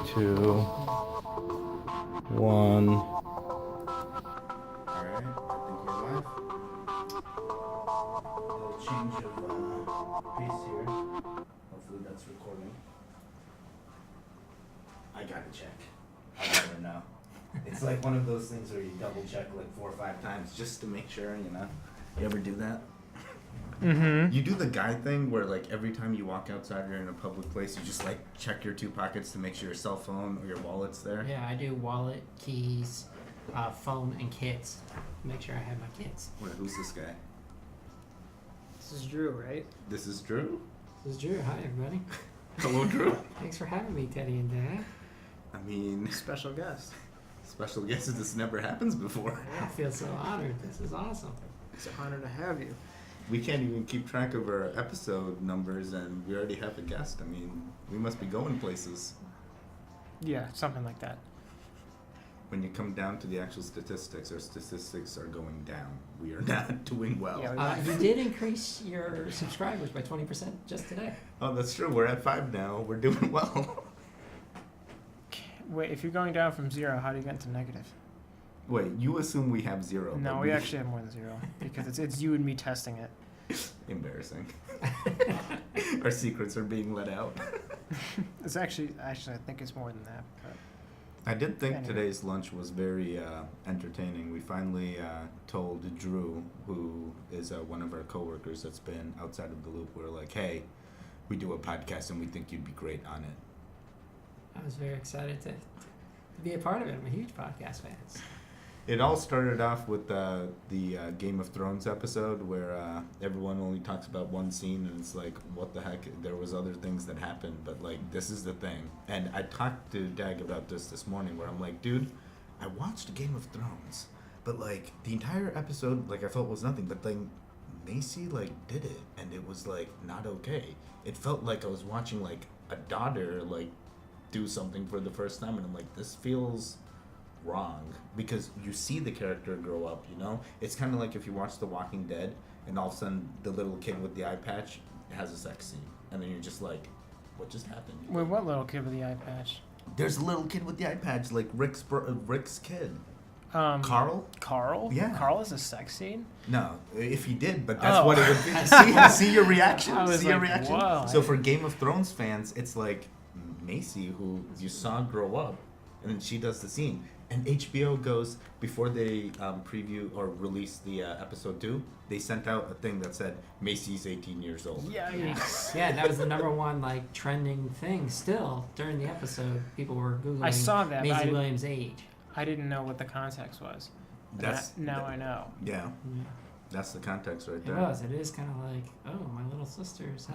2, 1. Alright, I think we're live. A little change of pace here. Hopefully that's recording. I gotta check. I never know. It's like one of those things where you double check like 4 or 5 times just to make sure, you know? You ever do that? Mm-hmm. You do the guy thing where like every time you walk outside or in a public place, you just like check your 2 pockets to make sure your cell phone or your wallet's there? Yeah, I do wallet, keys, phone, and kits. Make sure I have my kits. Wait, who's this guy? This is Drew, right? This is Drew? This is Drew. Hi, everybody. Hello, Drew. Thanks for having me, Teddy and Dag. I mean, Special guest. special guests, this never happens before. I feel so honored. This is awesome. It's an honor to have you. We can't even keep track of our episode numbers, and we already have a guest. I mean, we must be going places. Yeah, something like that. When you come down to the actual statistics, our statistics are going down. We are not doing well. Yeah, You did increase your subscribers by 20% just today. Oh, that's true. We're at 5 now. We're doing well. Wait, if you're going down from 0, how do you get into negative? Wait, you assume we have 0. No, but we actually have more than 0 because it's you and me testing it. Embarrassing. Our secrets are being let out. It's actually I think it's more than that. But I did think Anyway. today's lunch was very entertaining. We finally told Drew, who is one of our coworkers that's been outside of the loop, we're like, hey, we do a podcast and we think you'd be great on it. I was very excited to be a part of it. I'm a huge podcast fan. It all started off with the Game of Thrones episode where everyone only talks about one scene and it's like, what the heck? There was other things that happened, but like, this is the thing. And I talked to Dag about this morning where I'm like, dude, I watched Game of Thrones, but like the entire episode, like I felt was nothing, but then Maisie like did it and it was like not okay. It felt like I was watching like a daughter like do something for the first time and I'm like, this feels wrong because you see the character grow up, you know? It's kind of like if you watch The Walking Dead and all of a sudden the little kid with the eye patch has a sex scene and then you're just like, what just happened? wait, what little kid with the eye patch? There's a little kid with the eye patch, like Rick's kid. Carl? Yeah. Carl is a sex scene? No, if he did, but that's Oh. what it would be. See your reaction. I was See your like, reaction. whoa. So for Game of Thrones fans, it's like Maisie, who you saw grow up, and then she does the scene. And HBO goes, before they preview or release the episode 2, they sent out a thing that said, Maisie's 18 years old. Yikes. Yeah, that was the number one like trending thing. Still during the episode, people were googling I saw that, but I Maisie didn't- Williams' age. I didn't know what the context was. Now I know. Yeah, Yeah. that's the context right It there. was. It is kind of like, oh, my little sister's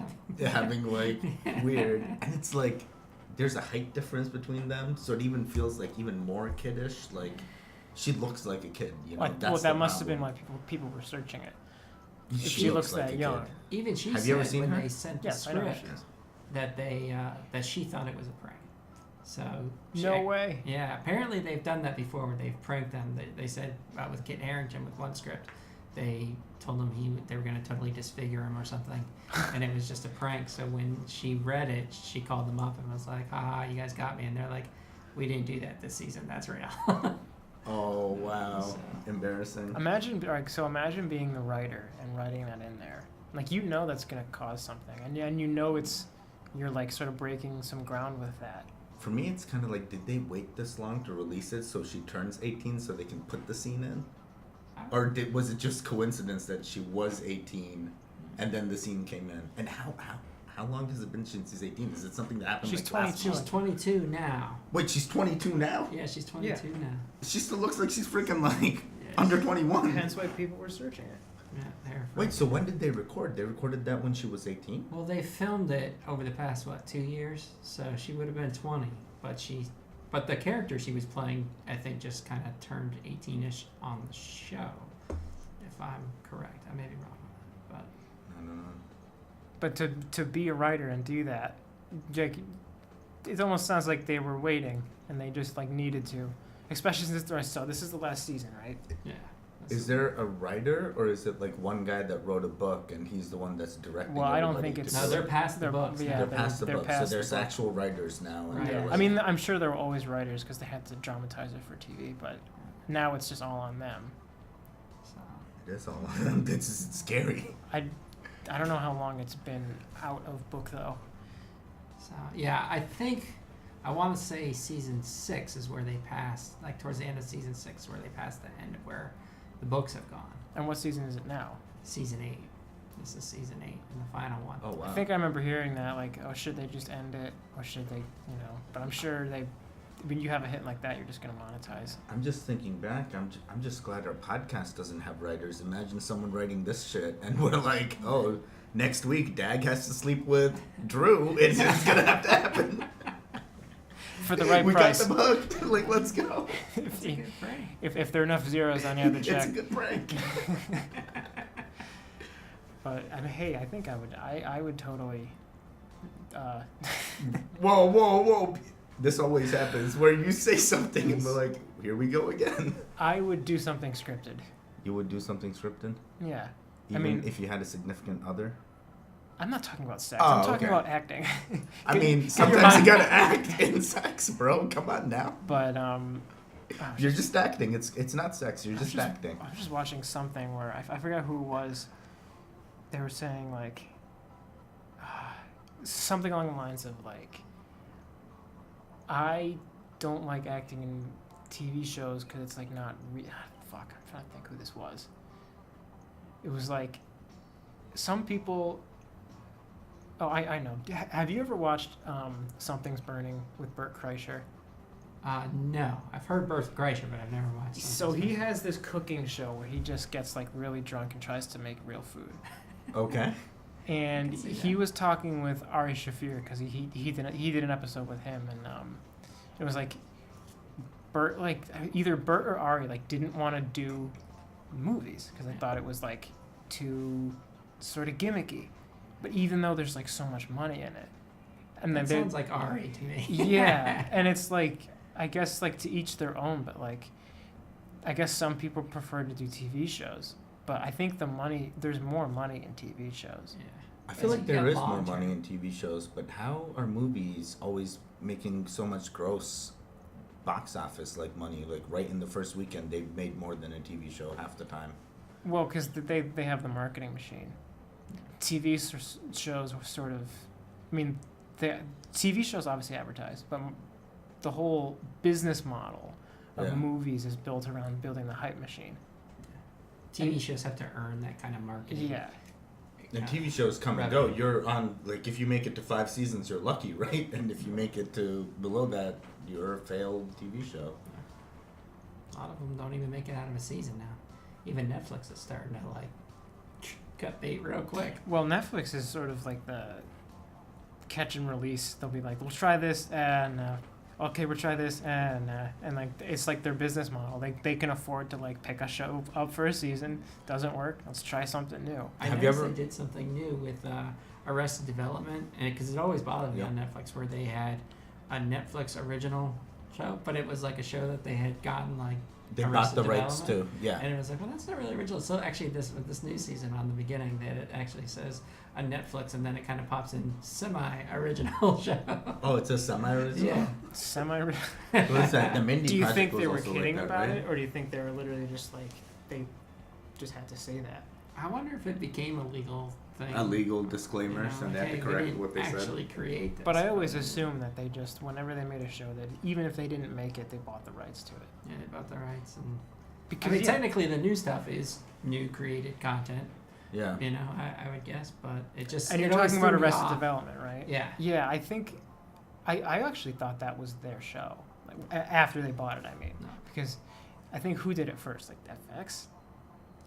Having like weird, and it's like there's a height difference between them, so it even feels like even more kiddish. Like she looks like a kid, you know. Like, That's well, that the must have been problem. why people were searching it. She, If she looks like that a young. kid. Even she Have said you ever seen when her? they sent Yes, the I know who script she is. that they that she thought it was a prank. So No way. Yeah, apparently they've done that before where they've pranked them. They said with Kit Harington with one script, they told him they were going to totally disfigure him or something, and it was just a prank. So when she read it, she called them up and was like, "Haha, you guys got me," and they're like, "We didn't do that this season. That's real." Oh wow, So- embarrassing. Imagine being the writer and writing that in there. Like, you know that's gonna cause something, and you know you're like sort of breaking some ground with that. For me, it's kind of like, did they wait this long to release it so she turns 18 so they can put the scene in, or was it just coincidence that she was 18 and then the scene came in? And how long has it been since she's 18? Is it something that happened? She's like last 22. She's 22 now. Wait, she's 22 now? Yeah, she's 22 now. She still looks like she's freaking like Yeah, under 21. Hence why people were searching it. Yeah, there. Wait, so when did they record? They recorded that when she was 18? Well, they filmed it over the past 2 years, so she would have been 20. But the character she was playing, I think, just kind of turned 18ish on the show, if I'm correct. I may be wrong on that, I don't know. But to be a writer and do that, Jake, it almost sounds like they were waiting and they just like needed to, especially since this is the last season, right? but yeah. Is there a writer, or is it like one guy that wrote a book and he's the one that's directing? Well, I don't everybody think to it's- No, do they're it? past the books. yeah, They're past the they're book, past so the there's book. actual writers now. And Right. they're Yeah, like- I mean, I'm sure there were always writers because they had to dramatize it for TV, but now it's just all on them. So, it is all on them. This is scary. I don't know how long it's been out of book though. so yeah, I want to say season 6 is where they passed, like towards the end of season 6, where they passed the end of where the books have gone. And what season is it now? Season 8. This is season 8 and the final one. Oh wow. I think I remember hearing that, like, oh, should they just end it, or should they, But I'm sure when you have a hit like that, you're just gonna monetize. I'm just thinking back. I'm just glad our podcast doesn't have writers. Imagine someone writing this shit, and we're like, oh, next week Dag has to sleep with Drew. It's gonna have to happen. For the right we price. got them hooked. Like, let's go. It's a good prank. If there are enough zeros on the other It's check. a good prank. But I mean, hey, I think I would totally. Whoa. This always happens where you say something and we're like, here we go again. I would do something scripted. You would do something scripted? Yeah. Even mean- if you had a significant other? I'm not talking about sex. Oh, I'm talking okay. about acting. I Get- mean, get your sometimes you mind- gotta act in sex, bro. Come on now. But You're just acting. It's not sex. You're just acting. I was just watching something where I forgot who it was. They were saying like something along the lines of like, I don't like acting in TV shows because it's like not fuck. I'm trying to think who this was. It was like some people. Oh, I know. Have you ever watched Something's Burning with Bert Kreischer? No. I've heard Bert Kreischer, but I've never watched it. So he has this cooking show where he just gets like really drunk and tries to make real food. Okay. And I can see he that. was talking with Ari Shafir because he did an episode with him, and it was like Bert, like either Bert or Ari like didn't want to do movies because they thought it was like too sort of gimmicky. But even though there's like so much money in it, and That then sounds like Ari to me. yeah, and it's like I guess like to each their own, but like I guess some people prefer to do TV shows, but I think there's more money in TV shows. Yeah. I feel As like you there get is more long-term. money in TV shows, but how are movies always making so much gross box office like money? Like right in the first weekend, they've made more than a TV show half the time. Well, because they have the marketing machine. TV shows were sort of, I mean, the TV shows obviously advertise, but the whole business model of Yeah. movies is built around building the hype machine. TV shows have to earn that kind of marketing. Yeah. And TV shows come and go. You're on, like, if you make it to 5 seasons, you're lucky, right? And if you make it to below that, you're a failed TV show. A lot of them don't even make it out of a season now. Even Netflix is starting to like cut bait real quick. Well, Netflix is sort of like the catch and release. They'll be like, we'll try this, and okay, we'll try this, and like it's like their business model. They can afford to like pick a show up for a season. Doesn't work. Let's try something new. I Have you noticed ever- they did something new with Arrested Development, and because it always bothered me Yeah. on Netflix, where they had a Netflix original show, but it was like a show that they had gotten like They bought Arrested the rights Development, too. Yeah. and it was like, well, that's not really original. So actually, with this new season on the beginning, that it actually says a Netflix, and then it kind of pops in semi-original show. Oh, it's a semi-original? Yeah. Semi. What is that? The Mindy Do you Project think was they were also kidding like that, about right? it, or do you think they were literally just like they just had to say that? I wonder if it became a legal thing. A legal disclaimer, You know, so they had hey, to we correct didn't what they actually said. create this. But I always assume that they just, whenever they made a show, that even if they didn't make it, they bought the rights to it. Yeah, they bought the rights, and Because I mean, yeah, technically, the new stuff is new created content. Yeah. You know, I would guess, but it just. and it you're always talking about threw me Arrested off. Development, right? Yeah. Yeah, I think, I actually thought that was their show, like after they bought it. I mean, No. because I think who did it first, like FX,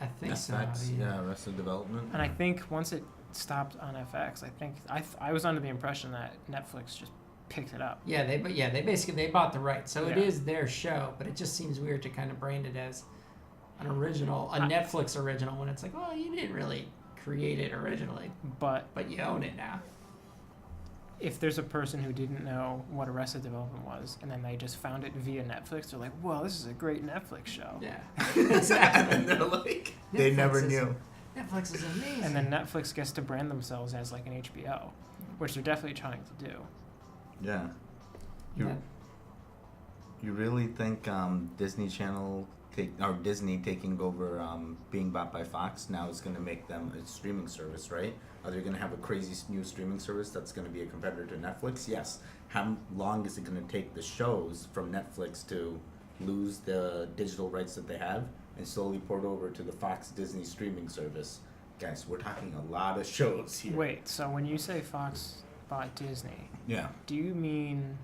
I think so. FX, yeah, Arrested Development. and I think once it stopped on FX, I think I was under the impression that Netflix just picked it up. Yeah, they basically bought the rights, so it Yeah. is their show. But it just seems weird to kind of brand it as an original, a Netflix original, when it's like, well, you didn't really create it originally, But but you own it now. if there's a person who didn't know what Arrested Development was, and then they just found it via Netflix, they're like, "Whoa, this is a great Netflix show." Yeah. And they're like, they Netflix never is- knew. Netflix is amazing. And then Netflix gets to brand themselves as like an HBO, which they're definitely trying to do. Yeah. Yeah. You really think Disney taking over being bought by Fox now is going to make them a streaming service, right? Are they going to have a crazy new streaming service that's going to be a competitor to Netflix? Yes. How long is it going to take the shows from Netflix to lose the digital rights that they have and slowly port over to the Fox Disney streaming service? Guys, we're talking a lot of shows here. Wait, so when you say Fox bought Disney, Yeah. do you mean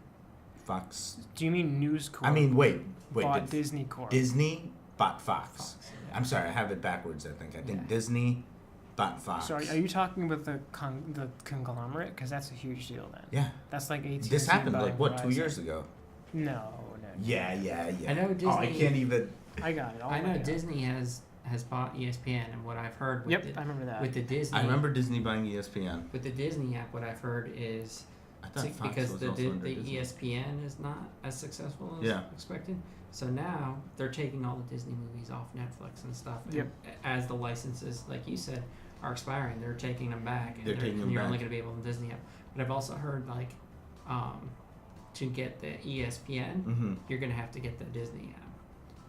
Fox. News Corp? I mean, wait. bought did Disney Corp. Disney bought Fox. Fox, yeah. I'm sorry, I have it backwards, I think. I think Yeah. Disney bought Fox. So are you talking about the conglomerate? Because that's a huge deal then. Yeah. That's like AT&T. This happened buying like, what, 2 Verizon. years ago? No. Yeah. I know Oh, I Disney- can't even. I got it. I know Disney has bought ESPN, and what I've heard with Yep, I remember that. with the Disney I remember Disney buying ESPN. with the Disney app, what I've heard is I thought Fox because was the also under Disney. ESPN is not as successful as Yeah. expected. So now they're taking all the Disney movies off Netflix and stuff. And Yep. as the licenses, like you said, are expiring, they're taking them back, and They're taking them you're only back. going to be able to Disney app. But I've also heard like to get the ESPN, Mm-hmm. you're going to have to get the Disney app,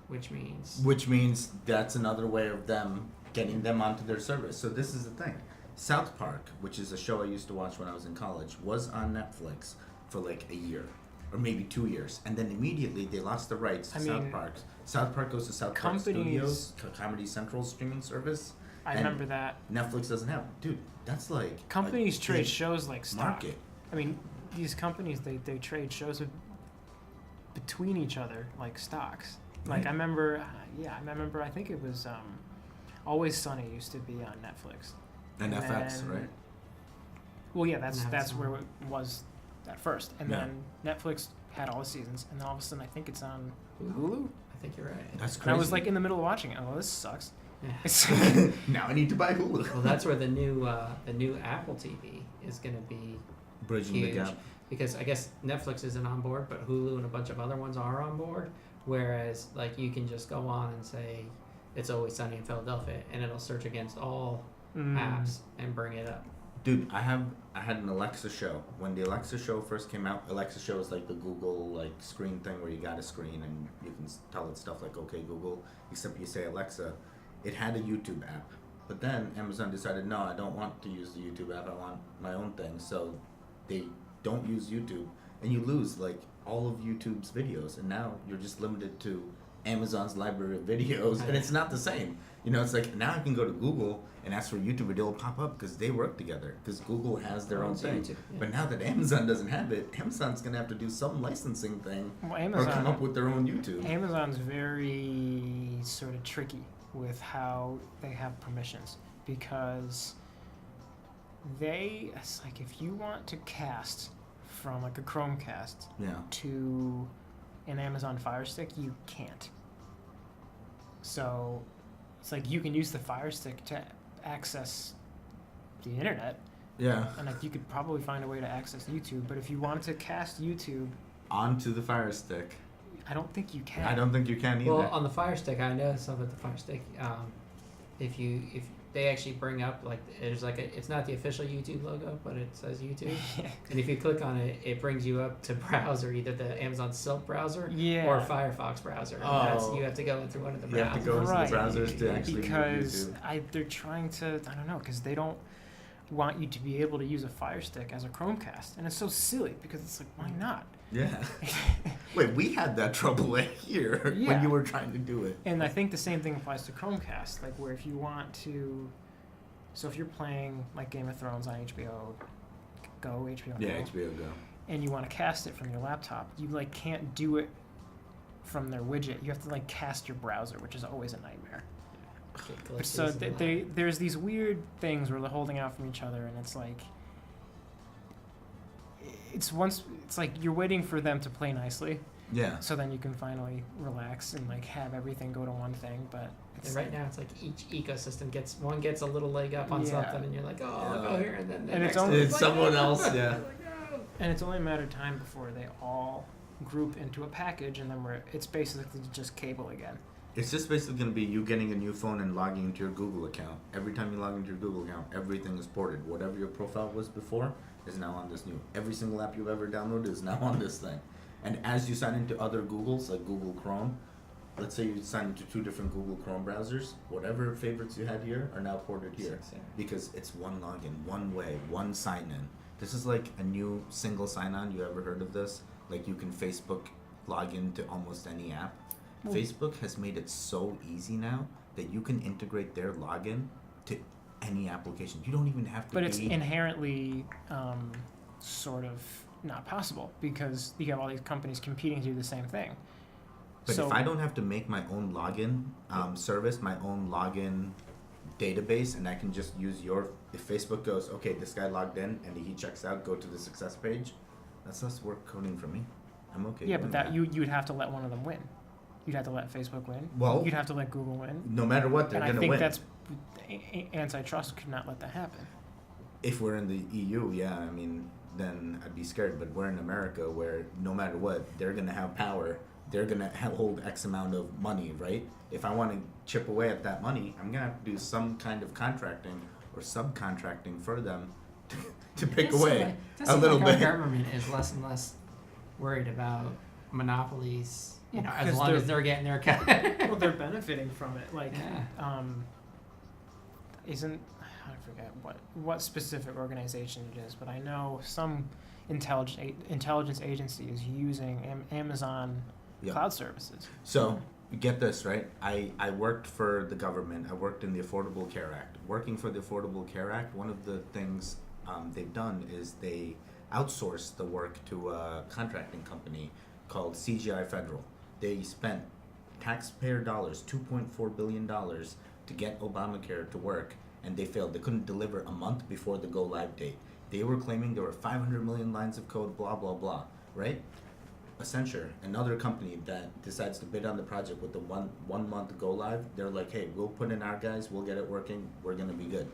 which means Which means that's another way of them getting them onto their service. So this is the thing. South Park, which is a show I used to watch when I was in college, was on Netflix for like a year. Or maybe 2 years. And then immediately they lost the rights to I South mean, Park. South Park goes to South Park companies- Studios, Comedy Central streaming service. I and remember that. Netflix doesn't have. Dude, that's like Companies a trade big shows like stock. market. I mean, these companies they trade shows between each other like stocks. Like Right. I remember, I think it was Always Sunny used to be on Netflix. And FX, then- right? Well, yeah, that's Now it's where it was at first, and Yeah. then Netflix had all the seasons, and then all of a sudden I think it's on Hulu. I think you're right. That's And crazy. I was like in the middle of watching it. Oh, this sucks. Yeah. It's Now I need to buy Hulu. Well, that's where the new Apple TV is going to be Bridging huge, the gap. because I guess Netflix isn't on board, but Hulu and a bunch of other ones are on board. Whereas, like, you can just go on and say It's Always Sunny in Philadelphia, and it'll search against all apps and bring it up. Dude, I had an Alexa show. When the Alexa show first came out, Alexa show is like the Google like screen thing where you got a screen and you can tell it stuff like "Okay Google," except you say Alexa. It had a YouTube app, but then Amazon decided, no, I don't want to use the YouTube app. I want my own thing. So they don't use YouTube, and you lose like all of YouTube's videos, and now you're just limited to Amazon's library of videos, and it's not the same. You know, it's like now I can go to Google and ask for a YouTube video, it'll pop up because they work together, because Google has their own thing. YouTube, yeah. But now that Amazon doesn't have it, Amazon's gonna have to do some licensing thing Well, or come up with their own YouTube. Amazon's very sort of tricky with how they have permissions, because it's like if you want to cast from like a Chromecast Yeah. to an Amazon Fire Stick, you can't. So it's like you can use the Fire Stick to access the internet, Yeah. and like you could probably find a way to access YouTube, but if you wanted to cast YouTube, Onto the Fire Stick. I don't think you can. I don't think you can either. Well, on the Fire Stick, I know some of the Fire Stick. If they actually bring up like there's like it's not the official YouTube logo, but it says YouTube, and if you click on it, it brings you up to browser, either the Amazon Silk browser Yeah. or Firefox browser. And Oh. you have to go through one of the You have to browsers. go into Right. the browsers to actually because use YouTube. they're trying to, I don't know, because they don't want you to be able to use a Fire Stick as a Chromecast, and it's so silly because it's like, why not? Yeah. Wait, we had that trouble here when Yeah. you were trying to do it. And I think the same thing applies to Chromecast, like where if you want to, so if you're playing like Game of Thrones on HBO Go, Yeah, Go, HBO Go. and you want to cast it from your laptop, you like can't do it from their widget. You have to like cast your browser, which is always a nightmare. But so there's these weird things where they're holding out from each other, and it's like it's like you're waiting for them to play nicely, Yeah. so then you can finally relax and like have everything go to one thing. But it's And right now, it's like each ecosystem gets a little leg up on Yeah. something, and you're like, oh, I'll go here, and then the And it's next only- one's It's like, someone "Ah." else, yeah. Like, "Ah." And it's only a matter of time before they all group into a package, and then it's basically just cable again. It's just basically going to be you getting a new phone and logging into your Google account. Every time you log into your Google account, everything is ported. Whatever your profile was before is now on this new. Every single app you've ever downloaded is now on this thing. And as you sign into other Googles, like Google Chrome, let's say you sign into 2 different Google Chrome browsers, whatever favorites you had here are now ported here. Because it's one login, one way, one sign-in. This is like a new single sign-on. You ever heard of this? Like you can Facebook log into almost any app. Facebook has made it so easy now that you can integrate their login to any application. You don't even have to. But it's inherently sort of not possible because you have all these companies competing to do the same thing. But if I don't have to make my own login service, my own login database, and I can just use if Facebook goes, okay, this guy logged in and he checks out, go to the success page, that's less work coding for me. I'm okay. Yeah, but that you'd have to let one of them win. You'd have to let Facebook win. Well, you'd have to let Google win. No matter what, they're going to win. And I think that's antitrust could not let that happen. If we're in the EU, yeah, I mean, then I'd be scared. But we're in America, where no matter what, they're going to have power. They're going to hold X amount of money, right? If I want to chip away at that money, I'm going to have to do some kind of contracting or subcontracting for them to pick away a little bit. Our government is less and less worried about monopolies. You know, as long as they're getting their cut. Well, they're benefiting from it. Like, I forget what specific organization it is, but I know some intelligence agency is using Amazon cloud services. So, get this, right? I worked for the government. I worked in the Affordable Care Act. Working for the Affordable Care Act, one of the things they've done is they outsourced the work to a contracting company called CGI Federal. They spent taxpayer dollars, $2.4 billion, to get Obamacare to work, and they failed. They couldn't deliver a month before the go-live date. They were claiming there were 500 million lines of code, blah, blah, blah, right? Accenture, another company that decides to bid on the project with the one month go-live, they're like, hey, we'll put in our guys, we'll get it working, we're going to be good.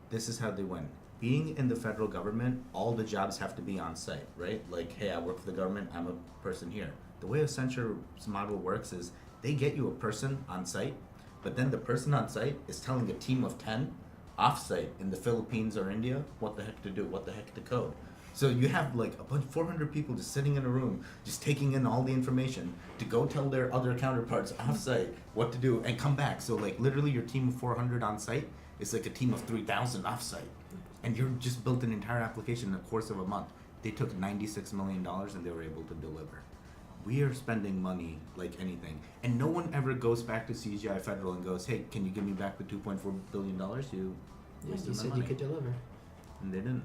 This is how they win. Being in the federal government, all the jobs have to be on site, right? Like, hey, I work for the government, I'm a person here. The way Accenture's model works is they get you a person on site, but then the person on site is telling a team of 10 off-site in the Philippines or India what the heck to do, what the heck to code. So you have like 400 people just sitting in a room, just taking in all the information to go tell their other counterparts off-site what to do and come back. So like literally your team of 400 on site is like a team of 3,000 off-site. And you just built an entire application in the course of a month. They took $96 million and they were able to deliver. We are spending money like anything. And no one ever goes back to CGI Federal and goes, hey, can you give me back the $2.4 billion you wasted you my said money? you could deliver. And they didn't.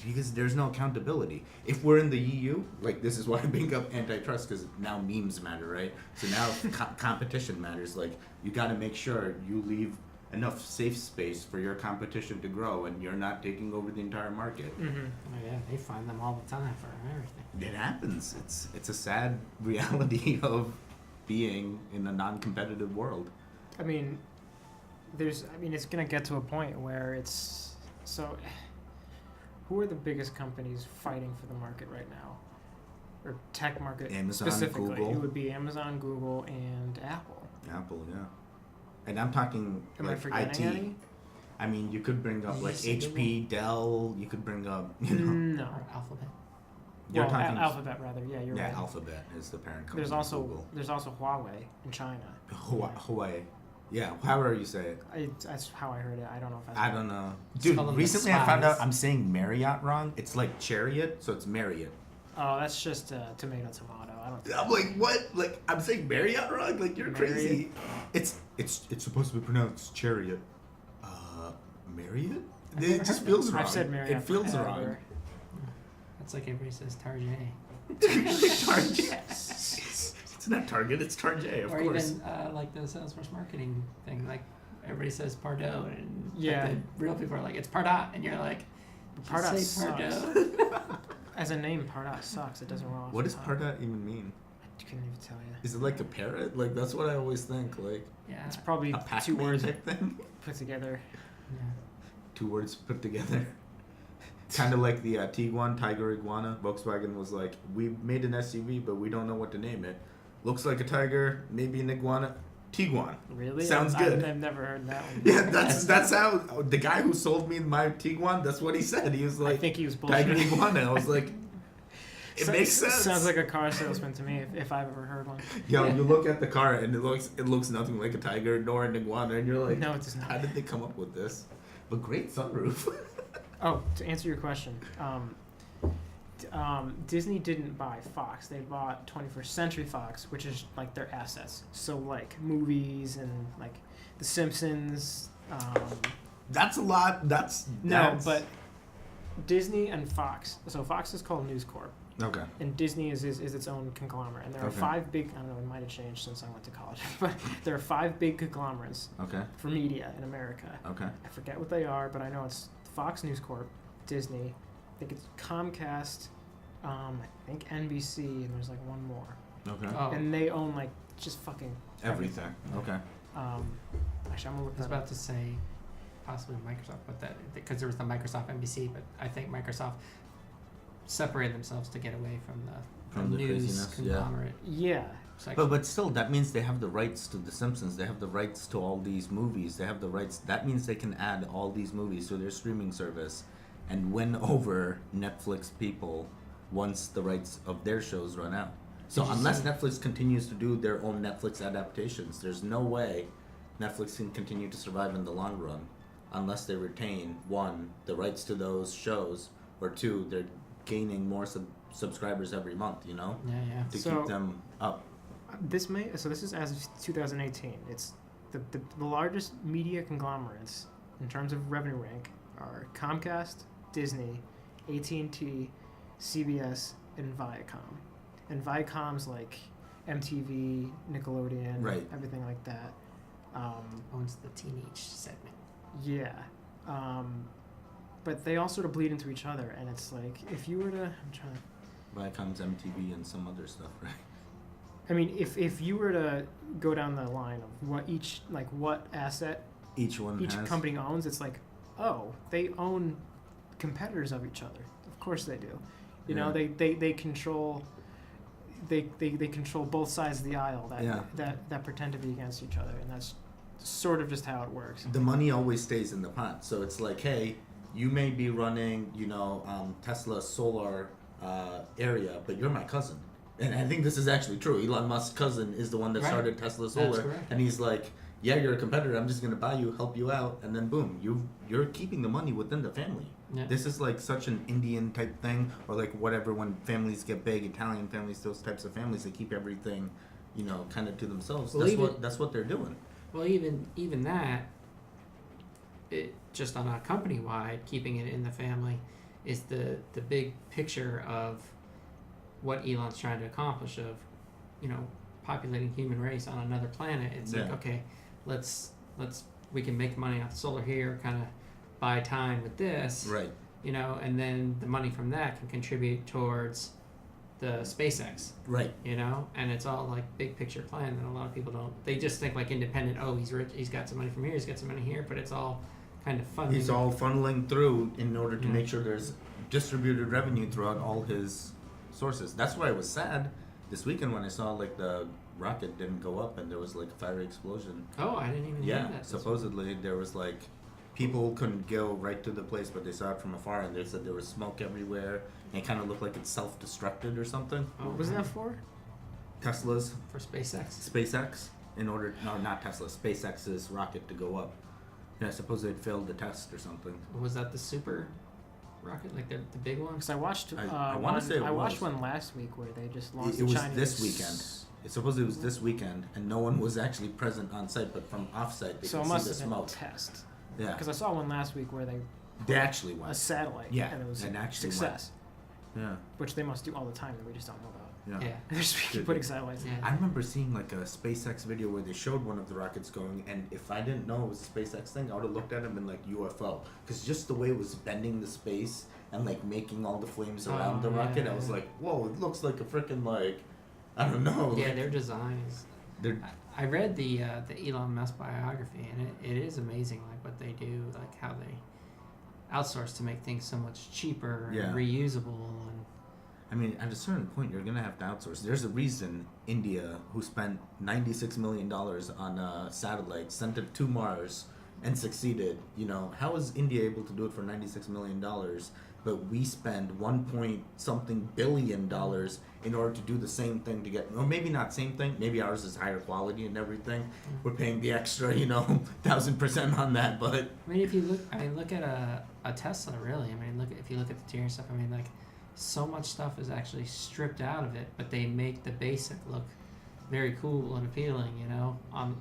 Because there's no accountability. If we're in the EU, like this is why I bring up antitrust, because now memes matter, right? So now competition matters. Like you got to make sure you leave enough safe space for your competition to grow, and you're not taking over the entire market. Mm-hmm. Oh yeah, they find them all the time for everything. It happens. It's a sad reality of being in a non-competitive world. I mean, it's gonna get to a point where it's so. Who are the biggest companies fighting for the market right now, or tech market Amazon, specifically? Google. It would be Amazon, Google, and Apple. Apple, yeah. And I'm talking Am like I forgetting IT. any? I mean, you could bring up like Yes, HP, Dell. You could bring up, No. Or Alphabet. You're Well, talking Alphabet rather. Yeah, you're right. Alphabet is the parent company. There's of also Google. Huawei in China. Huawei. Yeah, however you say it. That's how I heard it. I don't know if that's I right. don't know. Just Dude, call them the recently I found spies. out I'm saying Marriott wrong. It's like Chariot, so it's Marriott. Oh, that's just tomato. I don't. I'm like, what? Like, I'm saying Marriott wrong? Like, you're crazy. It's supposed to be pronounced Chariot. Marriott? I've It never just heard feels that. wrong. I've said Marriott. It feels forever. wrong. That's like everybody says Target. Target. It's not Target, it's Target, of or course. even like the Salesforce marketing thing. Like everybody says Pardot, and Yeah. like, the real people are like it's Pardot, and you're like, Pardot say sucks. Pardot. As a name, Pardot sucks. It doesn't roll off. What the does tongue. Pardot even mean? I couldn't even tell you. Is it like a parrot? Like, that's what I always think. Like, Yeah. It's probably a two Pac-Man words type thing? put together. Yeah. 2 words put together. Kind of like the Tiguan, Tiger Iguana. Volkswagen was like, we made an SUV, but we don't know what to name it. Looks like a tiger, maybe an iguana. Tiguan. Really? Sounds good. I've never heard that one. Yeah, that's how the guy who sold me my Tiguan. That's what he said. He was like, I think he was Tiger bullshitting. Iguana. I was like, it makes sense. Sounds like a car salesman to me if I've ever heard one. Yo, you look at the car and it looks nothing like a tiger nor an iguana, and you're like, No, it does not. How did they come up with this? But great sunroof. Oh, to answer your question, Disney didn't buy Fox. They bought 21st Century Fox, which is like their assets. So like movies and like The Simpsons. That's a lot. That's But Disney and Fox. So Fox is called News Corp, okay. and Disney is its own conglomerate. And there are Okay. 5 big. I don't know. It might have changed since I went to college, but there are 5 big conglomerates Okay. for media in America. Okay. I forget what they are, but I know it's Fox News Corp, Disney. I think it's Comcast. I think NBC, and there's like one more. Okay. Oh, And they own like just fucking Everything. Okay. Actually, I'm gonna look I was that about up. to say possibly Microsoft, but that because there was the Microsoft NBC, but I think Microsoft separated themselves to get away from the news craziness, yeah. conglomerate Yeah, section. But still, that means they have the rights to The Simpsons. They have the rights to all these movies. They have the rights. That means they can add all these movies to their streaming service, and win over Netflix people once the rights of their shows run out. So Did you unless see- Netflix continues to do their own Netflix adaptations, there's no way Netflix can continue to survive in the long run unless they retain, 1, the rights to those shows, or 2, they're gaining more subscribers every month, you know, yeah. to So- keep them up. this is as of 2018. It's the largest media conglomerates in terms of revenue rank are Comcast, Disney, AT&T, CBS, and Viacom. And Viacom's like MTV, Nickelodeon, Right. everything like that. Owns the teenage segment. Yeah. But they all sort of bleed into each other, and it's like if you were to, I'm trying to. Viacom's MTV and some other stuff, right? I mean, if you were to go down the line of what asset Each one each has. company owns, it's like, oh, they own competitors of each other. Of course they do. You know, Yeah. they control they control both sides of the aisle that, Yeah. that pretend to be against each other, and that's sort of just how it works. The money always stays in the pot. So it's like, hey, you may be running, Tesla solar area, but you're my cousin. And I think this is actually true. Elon Musk's cousin is the one that Right. started Tesla That's Solar, correct. and he's like, "Yeah, you're a competitor. I'm just gonna buy you, help you out, and then boom, you're keeping the money within the family." Yeah. This is like such an Indian type thing, or like whatever. When families get big, Italian families, those types of families, they keep everything, kind of to themselves. Well, That's what they're doing. Well, even that, it just on a company wide, keeping it in the family, is the big picture of what Elon's trying to accomplish of, populating human race on another planet. It's like, Yeah. okay, we can make money off the solar here, kind of buy time with this, Right. and then the money from that can contribute towards the SpaceX, Right. and it's all like big picture plan that a lot of people don't. They just think like independent. Oh, he's rich. He's got some money from here. He's got some money here. But it's all kind of fun. He's all funneling through in order to Yeah. make sure there's distributed revenue throughout all his sources. That's why I was sad this weekend when I saw like the rocket didn't go up and there was like a fiery explosion. Oh, I didn't even hear Yeah, that. supposedly there was like people couldn't go right to the place, but they saw it from afar, and they said there was smoke everywhere, and it kind of looked like it self-destructed or something. Oh, What was wow. that for? Tesla's For SpaceX? SpaceX, not Tesla, SpaceX's rocket to go up. Yeah, I suppose it failed the test or something. Was that the super rocket, like the big one? Because I watched. I wanna say it I watched was. one last week where they just launched It the was Chinese. this weekend. It supposedly was this weekend, and no one was actually present on site, but from off-site they So it could must see the have been a smoke. test. Yeah, Because I saw one last week where they actually a went. satellite. Yeah, And it was and a actually success, Yeah, which they must do all the time that we just don't know about. yeah. Yeah. They're just Could putting be. satellites in. Yeah. I remember seeing like a SpaceX video where they showed one of the rockets going, and if I didn't know it was a SpaceX thing, I would have looked at it and been like UFO, because just the way it was bending the space and like making all the flames around the yeah, rocket, I was yeah. like, whoa, it looks like a freaking like, I don't know. Yeah, like, their designs. they're I read the Elon Musk biography, and it is amazing, like what they do, like how they. outsource to make things so much cheaper Yeah. and reusable. And I mean, at a certain point, you're gonna have to outsource. There's a reason India, who spent $96 million on a satellite, sent it to Mars, and succeeded. You know, how is India able to do it for $96 million, but we spend 1 point something billion in order to do the same thing to get, or maybe not same thing. Maybe ours is higher quality and everything. We're paying the extra, 1,000% on that, but I mean, if you look at a Tesla, really. I mean, if you look at the interior stuff. I mean, like, so much stuff is actually stripped out of it, but they make the basic look very cool and appealing.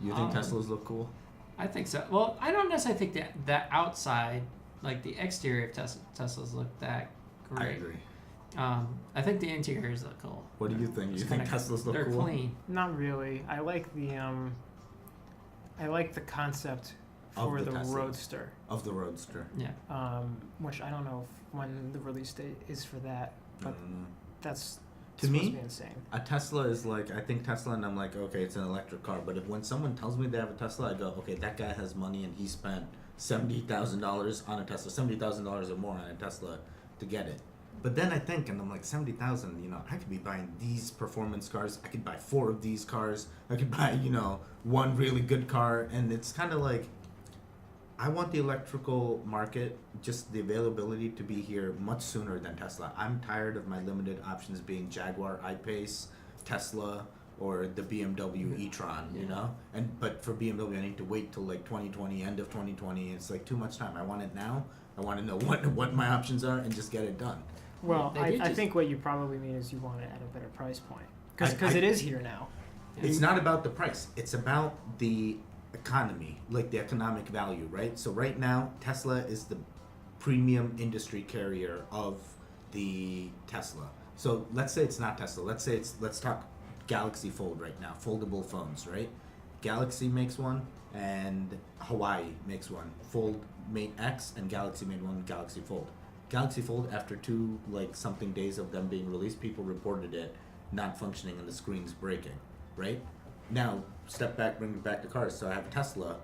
you think Teslas look cool? I think so. Well, I don't necessarily think that outside, like the exterior of Teslas look that great. I agree. I think the interiors look cool. What do you think? It's You think kinda- Teslas look they're cool? clean. Not really. I like the concept Of for the the Tesla. Roadster, Of the Roadster. Yeah. which I don't know when the release date is for that, but that's To supposed me, to be insane. a Tesla is like, I think Tesla, and I'm like, okay, it's an electric car. But when someone tells me they have a Tesla, I go, okay, that guy has money and he spent $70,000 on a Tesla, $70,000 or more on a Tesla to get it. But then I think, and I'm like, 70,000, I could be buying these performance cars. I could buy 4 of these cars. I could buy, one really good car. And it's kind of like, I want the electrical market, just the availability to be here much sooner than Tesla. I'm tired of my limited options being Jaguar I-Pace, Tesla, or the BMW e-tron, But for BMW, I need to wait till like 2020, end of 2020. It's like too much time. I want it now. I want to know what my options are and just get it done. Well, They I did think what you probably mean is you want it at a better price point, because I- it is here now. It's not about the price. It's about the economy, like the economic value, right? So right now, Tesla is the premium industry carrier of the Tesla. So let's say it's not Tesla. Let's talk Galaxy Fold right now, foldable phones, right? Galaxy makes one and Hawaii makes one. Fold made X and Galaxy made one, Galaxy Fold. Galaxy Fold, after 2 something days of them being released, people reported it not functioning and the screen's breaking, right? Now, step back, bring it back to cars. So I have a Tesla,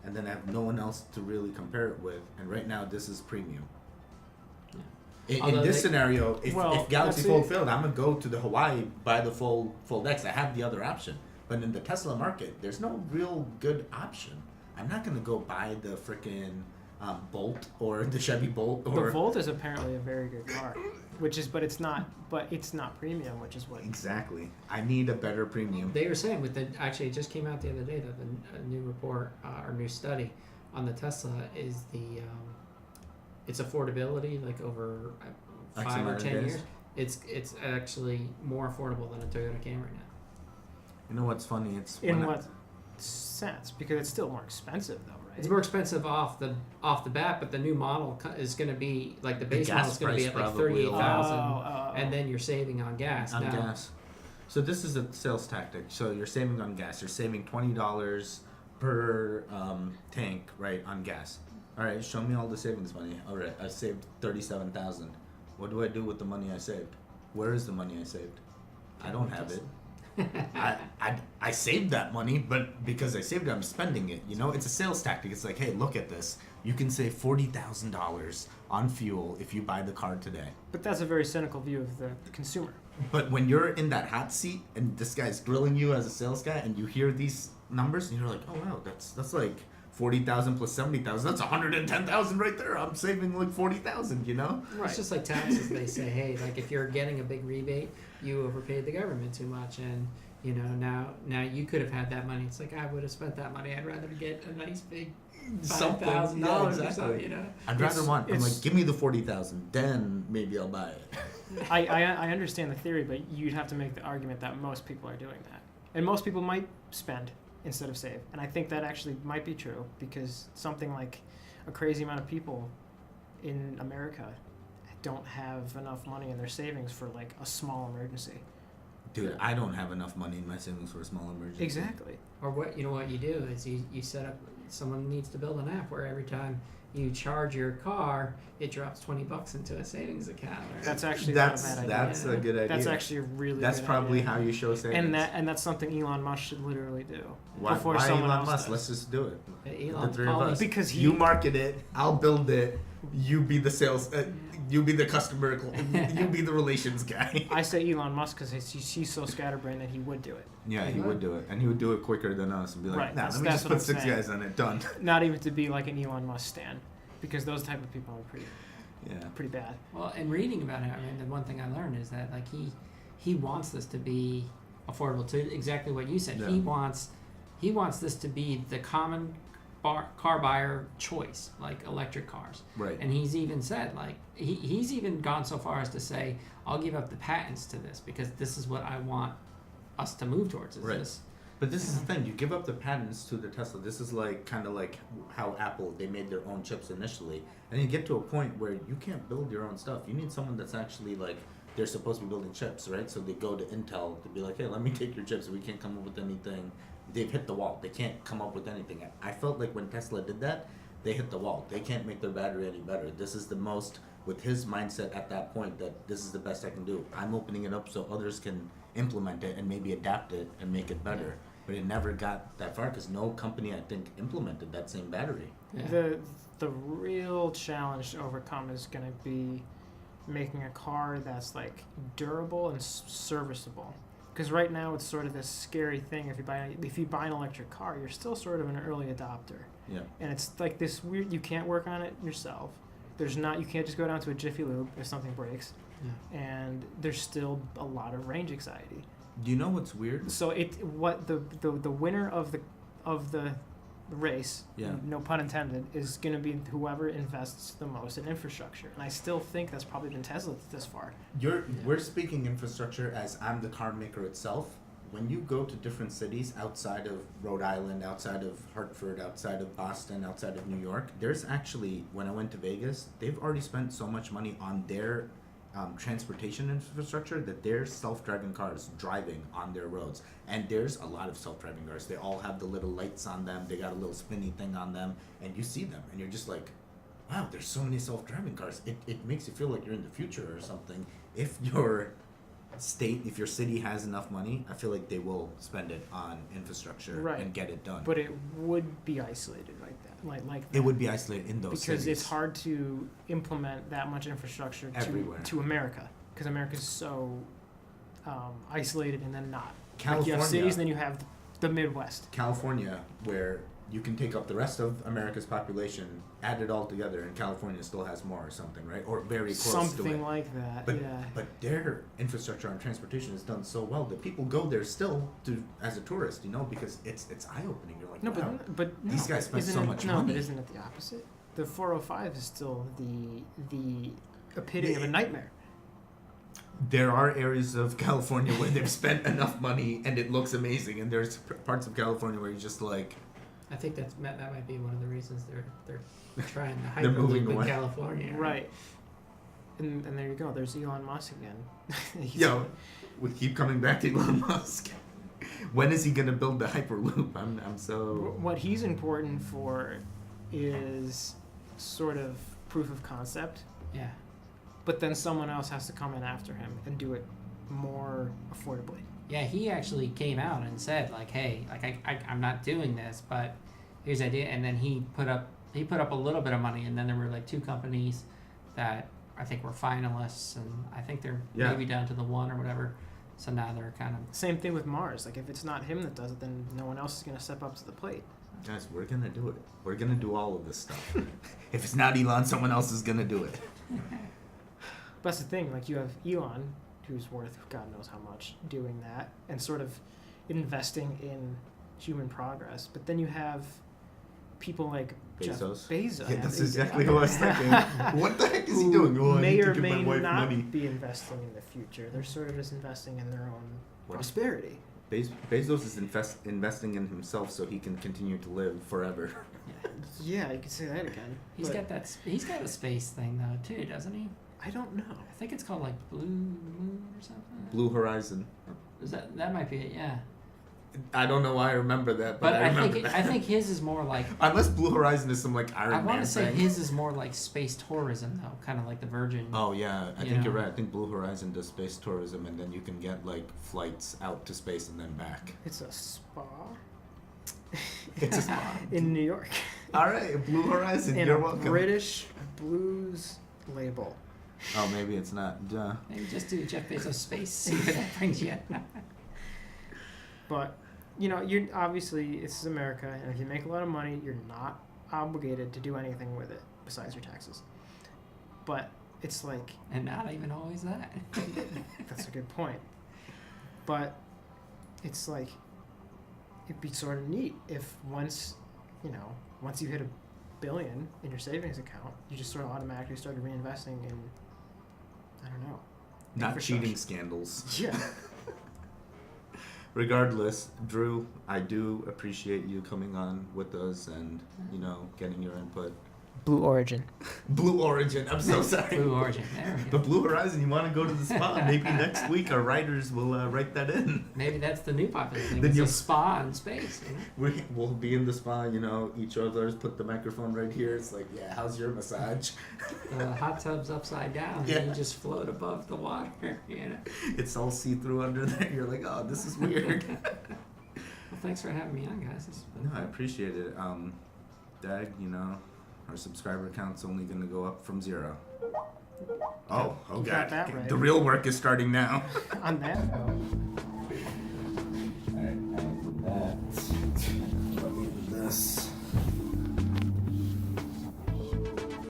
and then I have no one else to really compare it with. And right now, this is premium. In Although this they- scenario, if Galaxy that's Fold it. failed, I'm going to go to the Hawaii, buy the Fold X. I have the other option. But in the Tesla market, there's no real good option. I'm not going to go buy the freaking Bolt or the Chevy Bolt. Or The Volt is apparently a very good car, but it's not premium, which is what. Exactly. I need a better premium. They were saying actually it just came out the other day that a new report or new study on the Tesla is its affordability, like over X 5 or amount of 10 days? years. It's actually more affordable than a Toyota Camry now. You know what's funny? It's In when what sense? Because it's still more expensive, though, right? It's more expensive off the bat, but the new model is going to be like the base gas model is going to be price at like probably will- 38,000, and then you're saving on gas. on now, gas. So this is a sales tactic. So you're saving on gas. You're saving $20 per tank, right, on gas. All right, show me all the savings money. All right, I saved $37,000. What do I do with the money I saved? Where is the money I saved? I don't have it. I saved that money, but because I saved it, I'm spending it. It's a sales tactic. It's like, hey, look at this. You can save $40,000 on fuel if you buy the car today. But that's a very cynical view of the consumer. But when you're in that hot seat and this guy's grilling you as a sales guy, and you hear these numbers, and you're like, oh wow, that's like 40,000 plus 70,000. That's 110,000 right there. I'm saving like 40,000. Right. It's just like taxes. They say, hey, like if you're getting a big rebate, you overpaid the government too much, and now you could have had that money. It's like I would have spent that money. I'd rather get a nice big $5,000 Yeah, or exactly. something. I'd rather I'm it's- like, give me the 40,000, then maybe I'll buy it. I understand the theory, but you'd have to make the argument that most people are doing that. And most people might spend instead of save. And I think that actually might be true, because something like a crazy amount of people in America don't have enough money in their savings for like a small emergency. Dude, I don't have enough money in my savings for a small emergency. Exactly. Or what you do is you set up someone needs to build an app where every time you charge your car, it drops $20 into a savings account. That's actually That's not a bad idea. that's a good idea. That's actually a really That's good probably idea. how you show savings. And that's something Elon Musk should literally do why before someone Elon else Musk? does. Let's just do it. Elon The three of probably- us. Because you market it, I'll build it. You be the sales. You be the customer. You be the relations guy. I say Elon Musk because he's so scatterbrained that he would do it. Yeah, he would do it, and he would do it quicker than us, and be like, Right, "Nah, that's- let me that's just what put I'm 6 saying. guys on it. Done." Not even to be like an Elon Musk stan, because those type of people are Yeah. pretty bad. Well, and reading about it, I mean, the one thing I learned is that like he wants this to be affordable to exactly what you said. Yeah. He wants this to be the common car buyer choice, like electric cars. Right. And he's even said like he's even gone so far as to say, I'll give up the patents to this because this is what I want us to move towards. Is Right. this? But this is the thing: you give up the patents to the Tesla. This is like kind of like how Apple they made their own chips initially, and you get to a point where you can't build your own stuff. You need someone that's actually like they're supposed to be building chips, right? So they go to Intel to be like, hey, let me take your chips. We can't come up with anything. They've hit the wall. They can't come up with anything. I felt like when Tesla did that, they hit the wall. They can't make their battery any better. This is the most, with his mindset at that point, that this is the best I can do. I'm opening it up so others can implement it and maybe adapt it and make it better. But it never got that far because no company, I think, implemented that same battery. Yeah. The real challenge to overcome is going to be making a car that's like durable and serviceable. Because right now it's sort of this scary thing. If you buy an electric car, you're still sort of an early adopter. Yeah. And it's like this weird. You can't work on it yourself. You can't just go down to a Jiffy Lube if something breaks. Yeah. And there's still a lot of range anxiety. Do you know what's weird? So the winner of the race, Yeah. no pun intended, is going to be whoever invests the most in infrastructure. And I still think that's probably been Tesla this far. We're speaking infrastructure as I'm the car maker itself. When you go to different cities outside of Rhode Island, outside of Hartford, outside of Boston, outside of New York, there's actually, when I went to Vegas, they've already spent so much money on their transportation infrastructure that there's self-driving cars driving on their roads. And there's a lot of self-driving cars. They all have the little lights on them. They got a little spinny thing on them. And you see them and you're just like, wow, there's so many self-driving cars. It makes you feel like you're in the future or something. If your city has enough money, I feel like they will spend it on infrastructure Right. and get it done. But it would be isolated like that. Like it would be isolated in those because cities. it's hard to implement that much infrastructure Everywhere. to America. Because America's so isolated and then not. Like you California, have cities and then you have the Midwest. California, where you can take up the rest of America's population, add it all together, and California still has more or something, right? Or very close to it. Something like that, But yeah. but their infrastructure on transportation is done so well that people go there still to as a tourist, because it's eye opening. You're like, No, wow. but no, These guys spend isn't so it- much no, money. but isn't it the opposite? The 405 is still the epitome of a nightmare. There are areas of California where they've spent enough money and it looks amazing, and there's parts of California where you're just like, I think that might be one of the reasons they're trying to They're moving hyperloop in away. California. Right. And there you go. There's Elon Musk again. yo, we keep coming back to Elon Musk. When is he gonna build the Hyperloop? I'm so. What he's important for is sort of proof of concept, Yeah. but then someone else has to come in after him and do it more affordably. Yeah, he actually came out and said like, "Hey, like I'm not doing this, but here's the idea." And then he put up a little bit of money, and then there were like 2 companies that I think were finalists, and I think they're Yeah. maybe down to the 1 or whatever. So now they're kind of Same thing with Mars. Like if it's not him that does it, then no one else is going to step up to the plate. Guys, we're gonna do it. We're gonna do all of this stuff. If it's not Elon, someone else is gonna do it. But that's the thing. Like you have Elon, who's worth God knows how much, doing that and sort of investing in human progress. But then you have people like Jeff Bezos. Bezos. Yeah, that's exactly what I was thinking. What the heck is he doing? Oh, I may need to or give may my wife not money. be investing in the future. They're sort of just investing in their own What? prosperity. Bezos is investing in himself so he can continue to live forever. Yeah, you could say that again. he's but got he's got a space thing though too, doesn't he? I don't know. I think it's called like Blue Moon or something. Blue Horizon. Is that might be it? Yeah. I don't know why I remember that, But I remember I think his is more like. Unless Blue Horizon is some like Iron Man I want to say thing. his is more like space tourism though, kind of like the Virgin. Oh yeah, I You think know. you're right. I think Blue Horizon does space tourism, and then you can get like flights out to space and then back. It's a spa. It's a spa. In New York. All right, Blue Horizon, In you're a welcome. British blues label. Oh, maybe it's not. Duh. Maybe just do Jeff Bezos space, see where that brings you. But you're obviously this is America, and if you make a lot of money, you're not obligated to do anything with it besides your taxes. But it's like And not even always that. that's a good point. But it's like it'd be sort of neat if once you hit $1 billion in your savings account, you just sort of automatically started reinvesting in I don't know. Not infrastructure. cheating scandals. Yeah. Regardless, Drew, I do appreciate you coming on with us and getting your input. Blue Origin. Blue Origin. I'm so sorry. Blue Origin. There we go. But Blue Horizon, you want to go to the spa? Maybe next week our writers will write that in. Maybe that's the new popular thing. Then It's you'll- a spa in space. We'll be in the spa, each other's put the microphone right here. It's like, yeah, how's your massage? The hot tub's upside down, Yeah. and you just float above the water. It's all see-through under there. You're like, oh, this is weird. Well, thanks for having me on, guys. This has been No, I fun. appreciate it. Dag, our subscriber count's only going to go up from 0. Oh You God. got that right. The real work is starting now. On that note,